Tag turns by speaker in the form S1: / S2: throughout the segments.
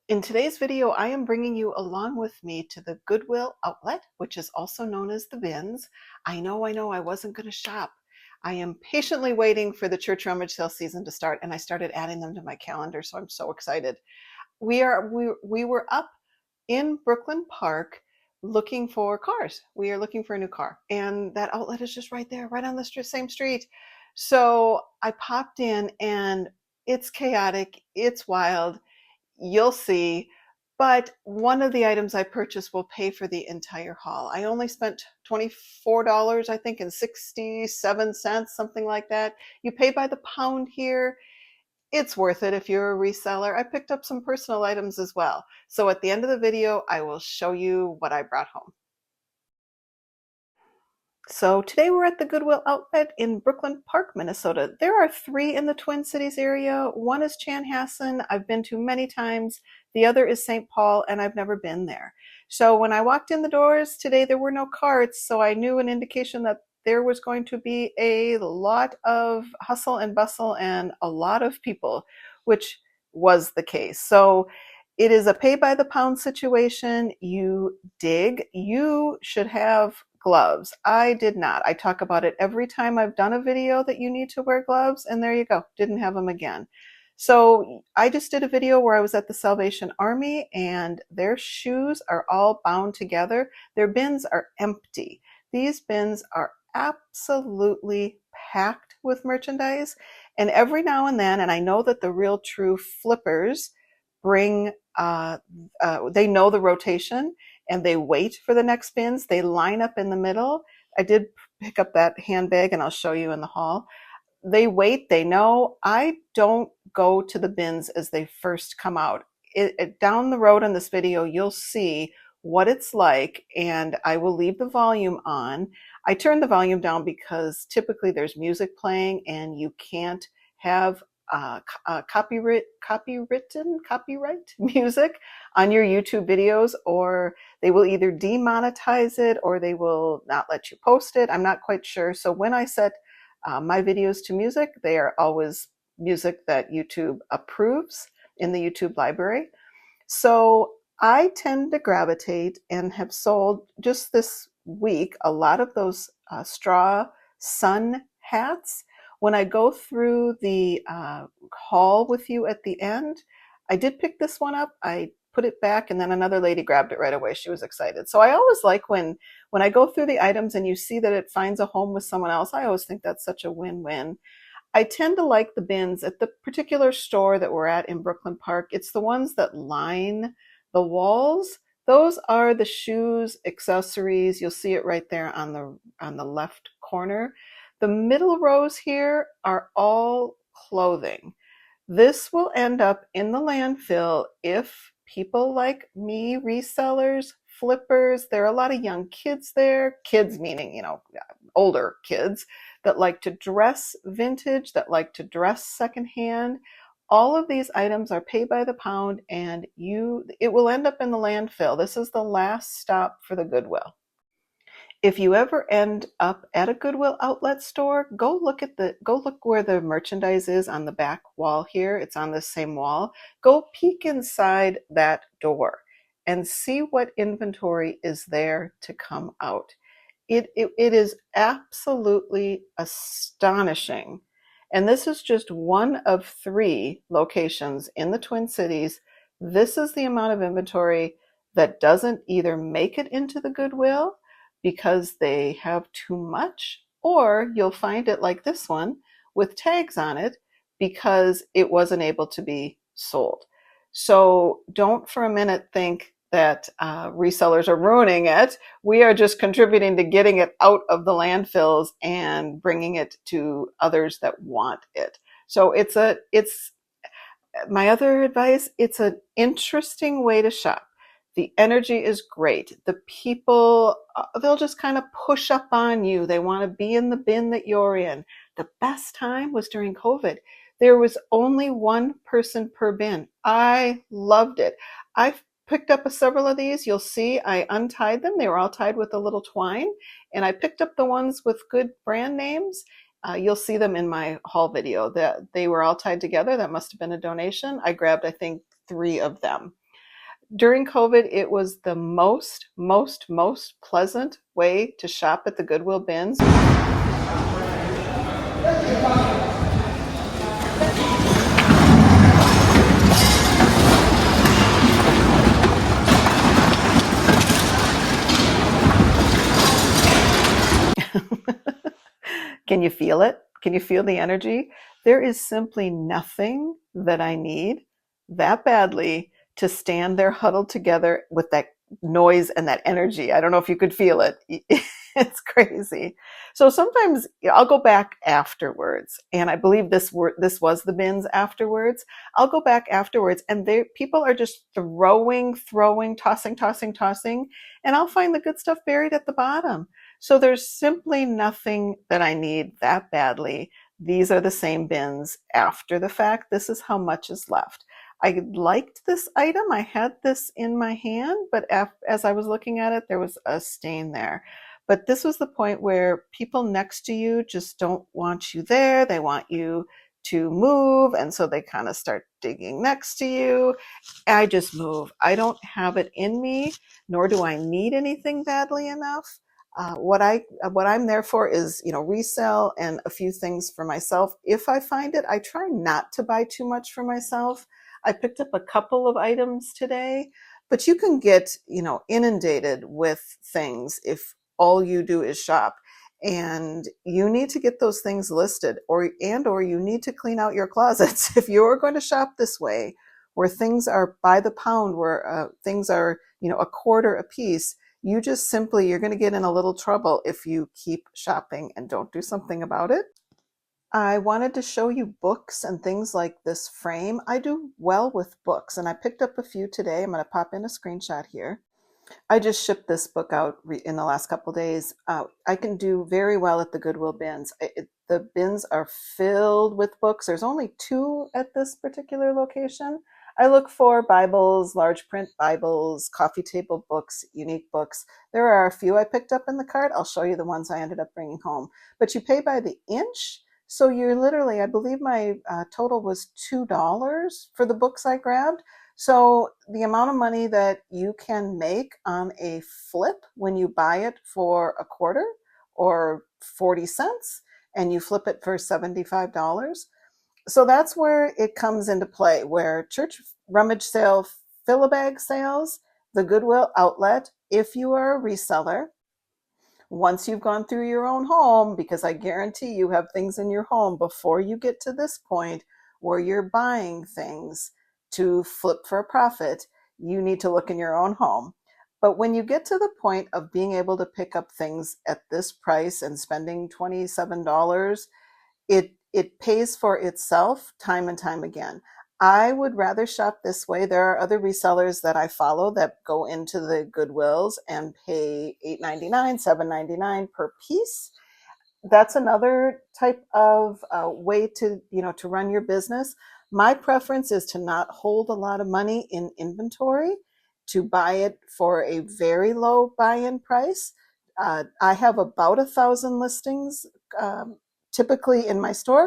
S1: In today's video, I am bringing you along with me to the Goodwill Outlet, which is also known as the Bins. I know, I wasn't going to shop. I am patiently waiting for the church rummage sale season to start, and I started adding them to my calendar, so I'm so excited. We were up in Brooklyn Park looking for cars. We are looking for a new car, and that outlet is just right there, right on the same street. So I popped in, and it's chaotic, it's wild. You'll see. But one of the items I purchased will pay for the entire haul. I only spent $24, I think, and 67 cents, something like that. You pay by the pound here. It's worth it if you're a reseller. I picked up some personal items as well. So at the end of the video, I will show you what I brought home. So today we're at the Goodwill Outlet in Brooklyn Park, Minnesota. There are three in the Twin Cities area. One is Chanhassen, I've been to many times. The other is St. Paul, and I've never been there. So when I walked in the doors today, there were no carts, so I knew an indication that there was going to be a lot of hustle and bustle and a lot of people, which was the case. So it is a pay by the pound situation. You dig. You should have gloves. I did not. I talk about it every time I've done a video that you need to wear gloves, and there you go. Didn't have them again. So I just did a video where I was at the Salvation Army, and their shoes are all bound together. Their bins are empty. These bins are absolutely packed with merchandise. And every now and then, and I know that the real true flippers bring, they know the rotation and they wait for the next bins. They line up in the middle. I did pick up that handbag and I'll show you in the haul. They wait, they know. I don't go to the bins as they first come out. Down the road in this video, you'll see what it's like, and I will leave the volume on. I turn the volume down because typically there's music playing and you can't have copyright music on your YouTube videos, or they will either demonetize it or they will not let you post it. I'm not quite sure. So when I set my videos to music, they are always music that YouTube approves in the YouTube library. So I tend to gravitate and have sold just this week a lot of those straw sun hats. When I go through the haul with you at the end, I did pick this one up. I put it back, and then another lady grabbed it right away. She was excited. So I always like when I go through the items and you see that it finds a home with someone else. I always think that's such a win-win. I tend to like the bins at the particular store that we're at in Brooklyn Park. It's the ones that line the walls. Those are the shoes, accessories. You'll see it right there on the left corner. The middle rows here are all clothing. This will end up in the landfill if people like me, resellers, flippers, there are a lot of young kids there, kids meaning, older kids that like to dress vintage, that like to dress secondhand. All of these items are pay by the pound, and it will end up in the landfill. This is the last stop for the Goodwill. If you ever end up at a Goodwill Outlet store, go look where the merchandise is on the back wall here. It's on the same wall. Go peek inside that door and see what inventory is there to come out. It is absolutely astonishing. And this is just one of 3 locations in the Twin Cities. This is the amount of inventory that doesn't either make it into the Goodwill because they have too much, or you'll find it like this one with tags on it because it wasn't able to be sold. So don't for a minute think that resellers are ruining it. We are just contributing to getting it out of the landfills and bringing it to others that want it. So it's my other advice, it's an interesting way to shop. The energy is great. The people, they'll just kind of push up on you. They want to be in the bin that you're in. The best time was during COVID. There was only one person per bin. I loved it. I've picked up several of these. You'll see I untied them. They were all tied with a little twine. And I picked up the ones with good brand names. You'll see them in my haul video. They were all tied together. That must have been a donation. I grabbed, I think, 3 of them. During COVID, it was the most pleasant way to shop at the Goodwill Bins. Can you feel it? Can you feel the energy? There is simply nothing that I need that badly to stand there huddled together with that noise and that energy. I don't know if you could feel it. It's crazy. So sometimes I'll go back afterwards, and I believe this was the bins afterwards. I'll go back afterwards, and people are just throwing, tossing, and I'll find the good stuff buried at the bottom. So there's simply nothing that I need that badly. These are the same bins after the fact. This is how much is left. I liked this item. I had this in my hand, but as I was looking at it, there was a stain there. But this was the point where people next to you just don't want you there. They want you to move. And so they kind of start digging next to you. I just move. I don't have it in me, nor do I need anything badly enough. What I'm there for is, resell and a few things for myself. If I find it, I try not to buy too much for myself. I picked up a couple of items today, but you can get, inundated with things if all you do is shop. And you need to get those things listed, or you need to clean out your closets. If you're going to shop this way, where things are by the pound, where things are, a quarter a piece, you're going to get in a little trouble if you keep shopping and don't do something about it. I wanted to show you books and things like this frame. I do well with books, and I picked up a few today. I'm going to pop in a screenshot here. I just shipped this book out in the last couple of days. I can do very well at the Goodwill bins. The bins are filled with books. There's only 2 at this particular location. I look for Bibles, large print Bibles, coffee table books, unique books. There are a few I picked up in the cart. I'll show you the ones I ended up bringing home. But you pay by the inch. So you're literally, I believe my total was $2 for the books I grabbed. So the amount of money that you can make on a flip when you buy it for a quarter or 40 cents and you flip it for $75. So that's where it comes into play, where church rummage sale, fill-a-bag sales, the Goodwill Outlet, if you are a reseller, once you've gone through your own home, because I guarantee you have things in your home before you get to this point where you're buying things to flip for a profit, you need to look in your own home. But when you get to the point of being able to pick up things at this price and spending $27, it pays for itself time and time again. I would rather shop this way. There are other resellers that I follow that go into the Goodwills and pay $8.99, $7.99 per piece. That's another type of way to run your business. My preference is to not hold a lot of money in inventory, to buy it for a very low buy-in price. I have about 1,000 listings typically in my store.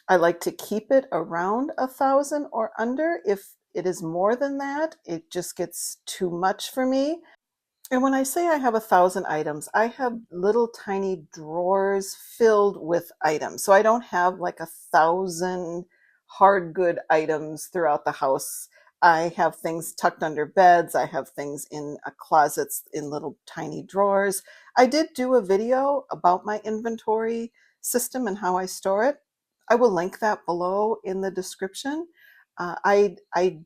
S1: I like to keep it around 1,000 or under. If it is more than that, it just gets too much for me. And when I say I have 1,000 items, I have little tiny drawers filled with items. So I don't have like 1,000 hard good items throughout the house. I have things tucked under beds. I have things in closets in little tiny drawers. I did do a video about my inventory system and how I store it. I will link that below in the description. I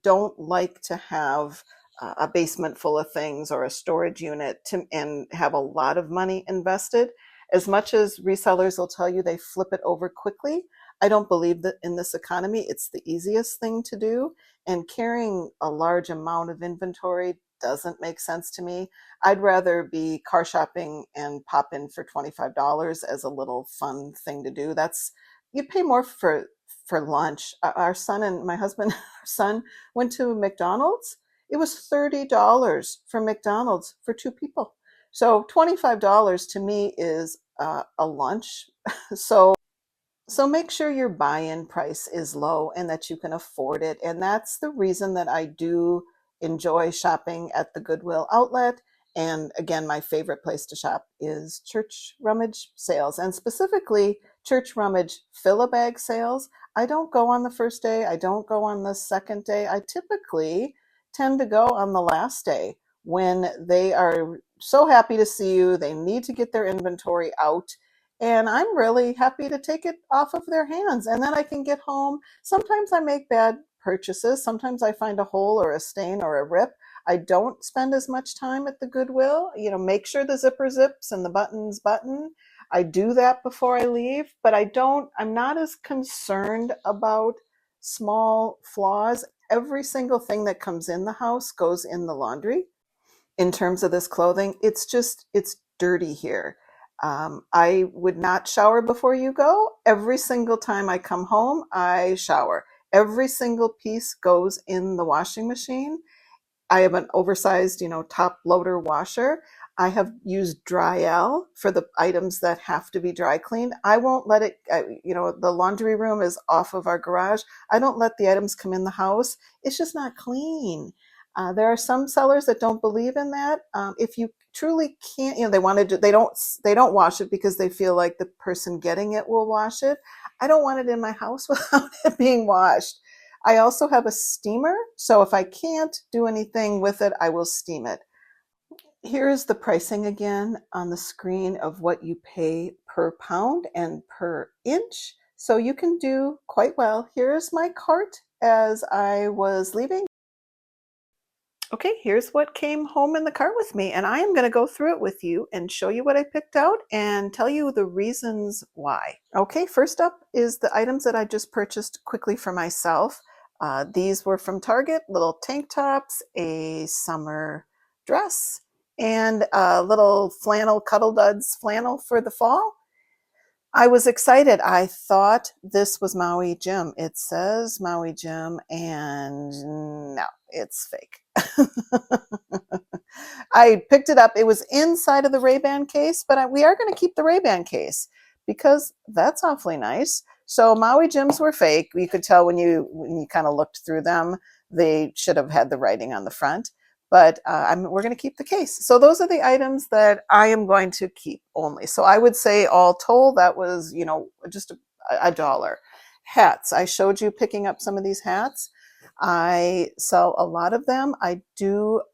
S1: don't like to have a basement full of things or a storage unit and have a lot of money invested. As much as resellers will tell you they flip it over quickly, I don't believe that in this economy it's the easiest thing to do. And carrying a large amount of inventory doesn't make sense to me. I'd rather be car shopping and pop in for $25 as a little fun thing to do. You pay more for lunch. Our son and my husband, our son went to McDonald's. It was $30 for McDonald's for 2 people. So $25 to me is a lunch. So make sure your buy-in price is low and that you can afford it. And that's the reason that I do enjoy shopping at the Goodwill Outlet. And again, my favorite place to shop is church rummage sales, and specifically church rummage fill-a-bag sales. I don't go on the first day. I don't go on the second day. I typically tend to go on the last day when they are so happy to see you. They need to get their inventory out. And I'm really happy to take it off of their hands. And then I can get home. Sometimes I make bad purchases. Sometimes I find a hole or a stain or a rip. I don't spend as much time at the Goodwill. Make sure the zipper zips and the buttons button. I do that before I leave, but I'm not as concerned about small flaws. Every single thing that comes in the house goes in the laundry. In terms of this clothing, it's dirty here. I would not shower before you go. Every single time I come home, I shower. Every single piece goes in the washing machine. I have an oversized, top loader washer. I have used Dryel for the items that have to be dry cleaned. I won't let it, the laundry room is off of our garage. I don't let the items come in the house. It's just not clean. There are some sellers that don't believe in that. If you truly can't, they want to, they don't wash it because they feel like the person getting it will wash it. I don't want it in my house without it being washed. I also have a steamer, so if I can't do anything with it, I will steam it. Here is the pricing again on the screen of what you pay per pound and per inch. So you can do quite well. Here's my cart as I was leaving. Okay, here's what came home in the cart with me, and I am going to go through it with you and show you what I picked out and tell you the reasons why. Okay, first up is the items that I just purchased quickly for myself. These were from Target, little tank tops, a summer dress, and a little flannel, Cuddle Duds flannel for the fall. I was excited. I thought this was Maui Jim. It says Maui Jim, and no, it's fake. I picked it up. It was inside of the Ray-Ban case, but we are going to keep the Ray-Ban case because that's awfully nice. So Maui Jims were fake. You could tell when you kind of looked through them, they should have had the writing on the front. But we're going to keep the case. So those are the items that I am going to keep only. So I would say all told, that was, just a dollar. Hats. I showed you picking up some of these hats. I sell a lot of them. I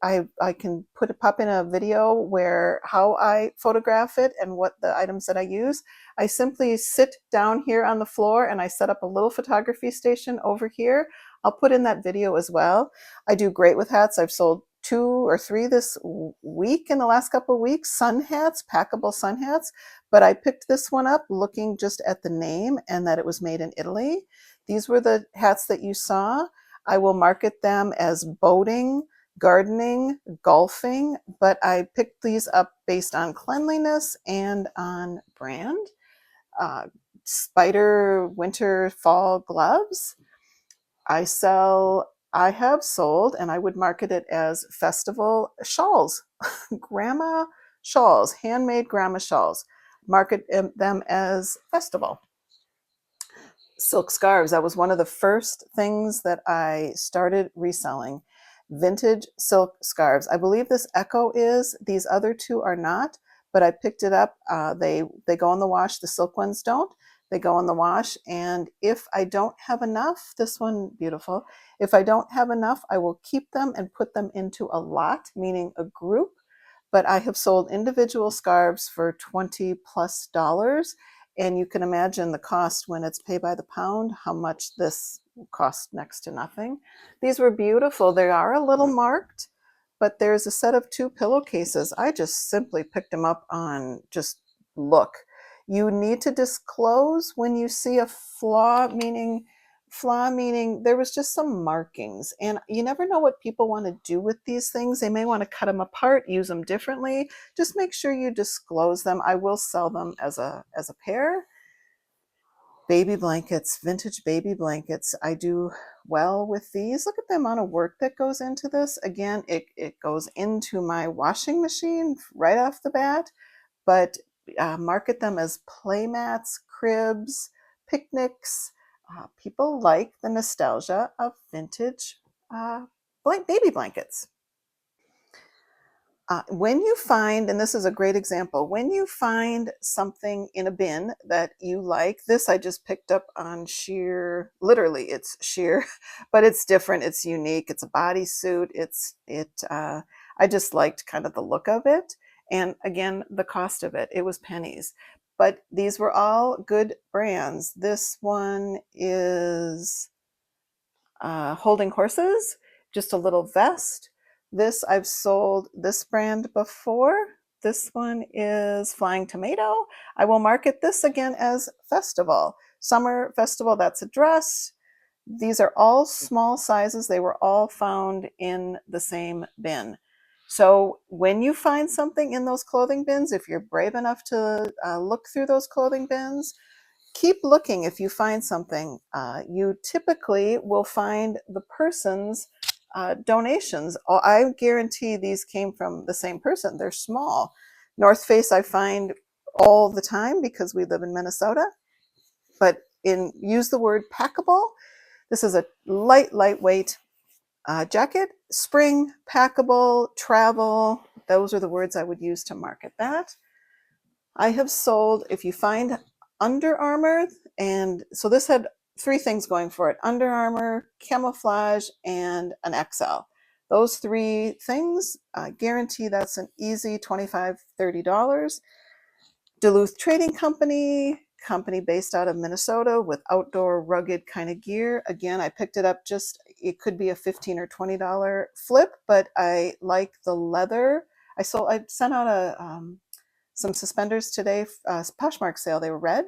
S1: can pop in a video where how I photograph it and what the items that I use. I simply sit down here on the floor and I set up a little photography station over here. I'll put in that video as well. I do great with hats. I've sold 2 or 3 this week in the last couple of weeks, sun hats, packable sun hats. But I picked this one up looking just at the name and that it was made in Italy. These were the hats that you saw. I will market them as boating, gardening, golfing, but I picked these up based on cleanliness and on brand. Spider winter fall gloves. I have sold, and I would market it as festival shawls, grandma shawls, handmade grandma shawls. Market them as festival. Silk scarves. That was one of the first things that I started reselling. Vintage silk scarves. I believe this Echo is. These other 2 are not, but I picked it up. They go in the wash. The silk ones don't. They go in the wash, and if I don't have enough, this one, beautiful. If I don't have enough, I will keep them and put them into a lot, meaning a group. But I have sold individual scarves for $20 plus, and you can imagine the cost when it's pay by the pound, how much this cost next to nothing. These were beautiful. They are a little marked, but there's a set of 2 pillowcases. I just simply picked them up on just look. You need to disclose when you see a flaw, meaning there was just some markings, and you never know what people want to do with these things. They may want to cut them apart, use them differently. Just make sure you disclose them. I will sell them as a pair. Baby blankets, vintage baby blankets. I do well with these. Look at the amount of work that goes into this. Again, it goes into my washing machine right off the bat, but market them as playmats, cribs, picnics. People like the nostalgia of vintage baby blankets. When you find, and this is a great example, when you find something in a bin that you like, this I just picked up on Sheer, literally it's Sheer, but it's different, it's unique, it's a bodysuit, I just liked kind of the look of it. And again, the cost of it, it was pennies. But these were all good brands. This one is Holding Horses, just a little vest. This I've sold this brand before. This one is Flying Tomato. I will market this again as Festival. Summer Festival, that's a dress. These are all small sizes. They were all found in the same bin. So when you find something in those clothing bins, if you're brave enough to look through those clothing bins, keep looking. If you find something, you typically will find the person's donations. I guarantee these came from the same person. They're small. North Face I find all the time because we live in Minnesota. But use the word packable. This is a lightweight jacket. Spring, packable, travel. Those are the words I would use to market that. I have sold, if you find Under Armour, and so this had three things going for it: Under Armour, camouflage, and an XL. Those three things, I guarantee that's an easy $25, $30. Duluth Trading Company, company based out of Minnesota with outdoor rugged kind of gear. Again, I picked it up it could be a $15 or $20 flip, but I like the leather. I sent out some suspenders today, Poshmark sale. They were red.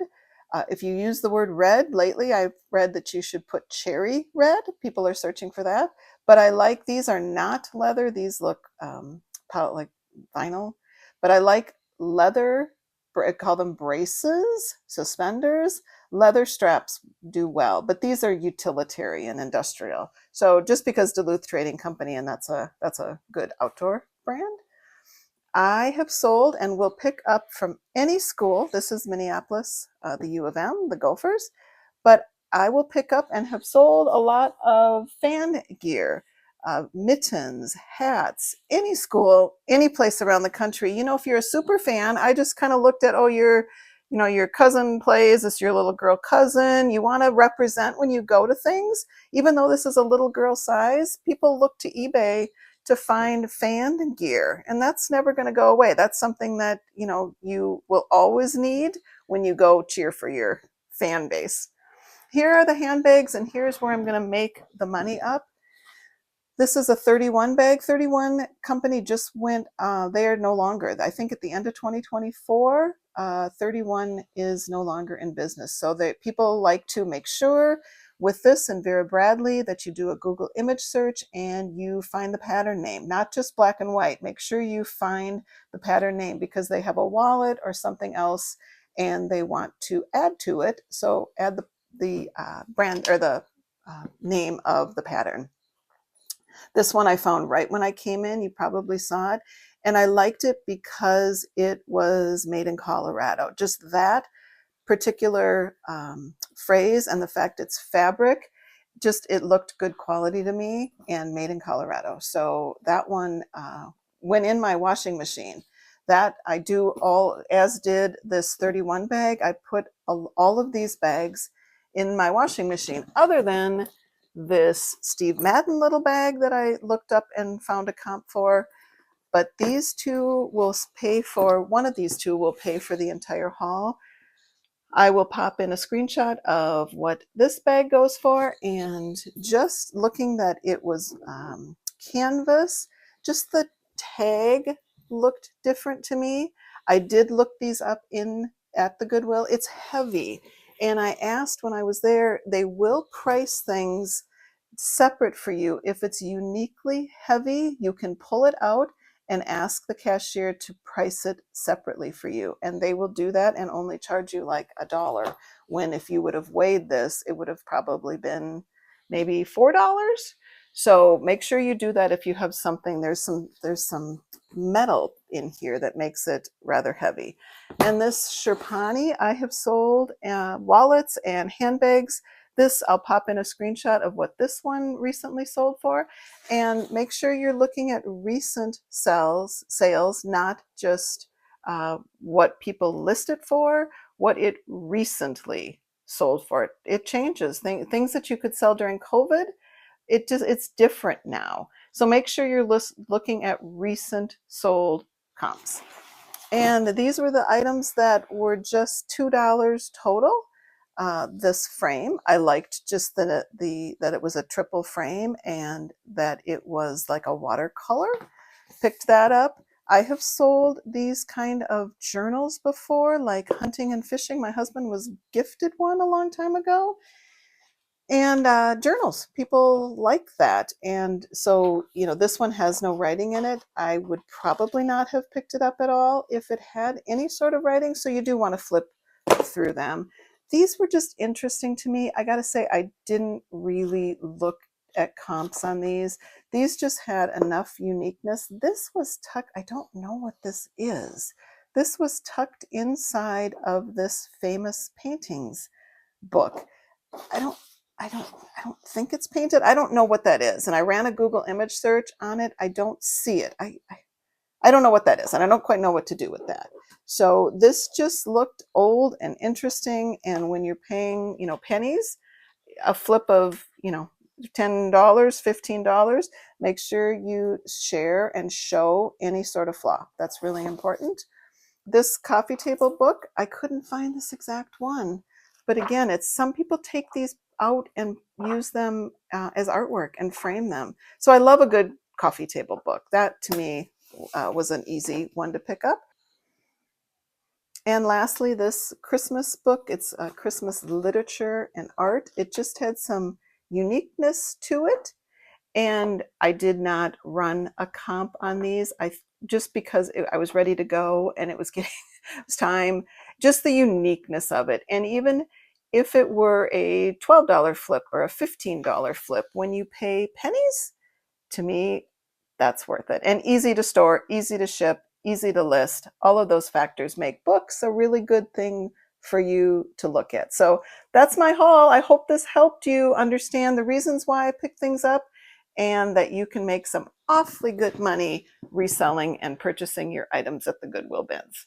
S1: If you use the word red lately, I've read that you should put cherry red. People are searching for that. But I like, these are not leather. These look like vinyl. But I like leather. I call them braces, suspenders. Leather straps do well, but these are utilitarian, industrial. So just because Duluth Trading Company, and that's a good outdoor brand. I have sold and will pick up from any school. This is Minneapolis, the U of M, the Gophers. But I will pick up and have sold a lot of fan gear, mittens, hats, any school, any place around the country. You know, if you're a super fan, I just kind of looked at, your cousin plays, it's your little girl cousin. You want to represent when you go to things. Even though this is a little girl size, people look to eBay to find fan gear, and that's never going to go away. That's something that you will always need when you go cheer for your fan base. Here are the handbags, and here's where I'm going to make the money up. This is a 31 bag. 31 company just went, they are no longer, I think at the end of 2024, 31 is no longer in business. So people like to make sure with this and Vera Bradley that you do a Google image search and you find the pattern name, not just black and white. Make sure you find the pattern name because they have a wallet or something else and they want to add to it. So add the brand or the name of the pattern. This one I found right when I came in. You probably saw it. And I liked it because it was made in Colorado. Just that particular phrase and the fact it's fabric, it looked good quality to me and made in Colorado. So that one went in my washing machine. That I do all, as did this 31 bag. I put all of these bags in my washing machine, other than this Steve Madden little bag that I looked up and found a comp for. But these two will pay for, one of these two will pay for the entire haul. I will pop in a screenshot of what this bag goes for, and just looking that it was canvas, just the tag looked different to me. I did look these up at the Goodwill. It's heavy. And I asked when I was there, they will price things separate for you. If it's uniquely heavy, you can pull it out and ask the cashier to price it separately for you. And they will do that and only charge you like $1. When if you would have weighed this, it would have probably been maybe $4. So make sure you do that if you have something. There's some metal in here that makes it rather heavy. And this Sherpani, I have sold wallets and handbags This, I'll pop in a screenshot of what this one recently sold for, and make sure you're looking at recent sales, not just what people list it for, what it recently sold for. It changes. Things that you could sell during COVID, it's different now. So make sure you're looking at recent sold comps. And these were the items that were just $2 total. This frame, I liked just that it was a triple frame and that it was like a watercolor. Picked that up. I have sold these kind of journals before, like hunting and fishing. My husband was gifted one a long time ago. And journals, people like that. And so, this one has no writing in it. I would probably not have picked it up at all if it had any sort of writing. So you do want to flip through them. These were just interesting to me. I got to say, I didn't really look at comps on these. These just had enough uniqueness. This was tucked, I don't know what this is. This was tucked inside of this famous paintings book. I don't think it's painted. I don't know what that is. And I ran a Google image search on it. I don't see it. I don't know what that is. And I don't quite know what to do with that. So this just looked old and interesting. And when you're paying, pennies, a flip of, $10, $15, make sure you share and show any sort of flaw. That's really important. This coffee table book, I couldn't find this exact one. But again, it's some people take these out and use them as artwork and frame them. So I love a good coffee table book. That to me was an easy one to pick up. And lastly, this Christmas book, it's Christmas literature and art. It just had some uniqueness to it. And I did not run a comp on these. Just because I was ready to go and it was getting it was time, just the uniqueness of it. And even if it were a $12 flip or a $15 flip, when you pay pennies, to me, that's worth it. And easy to store, easy to ship, easy to list. All of those factors make books a really good thing for you to look at. So that's my haul. I hope this helped you understand the reasons why I pick things up and that you can make some awfully good money reselling and purchasing your items at the Goodwill Bins.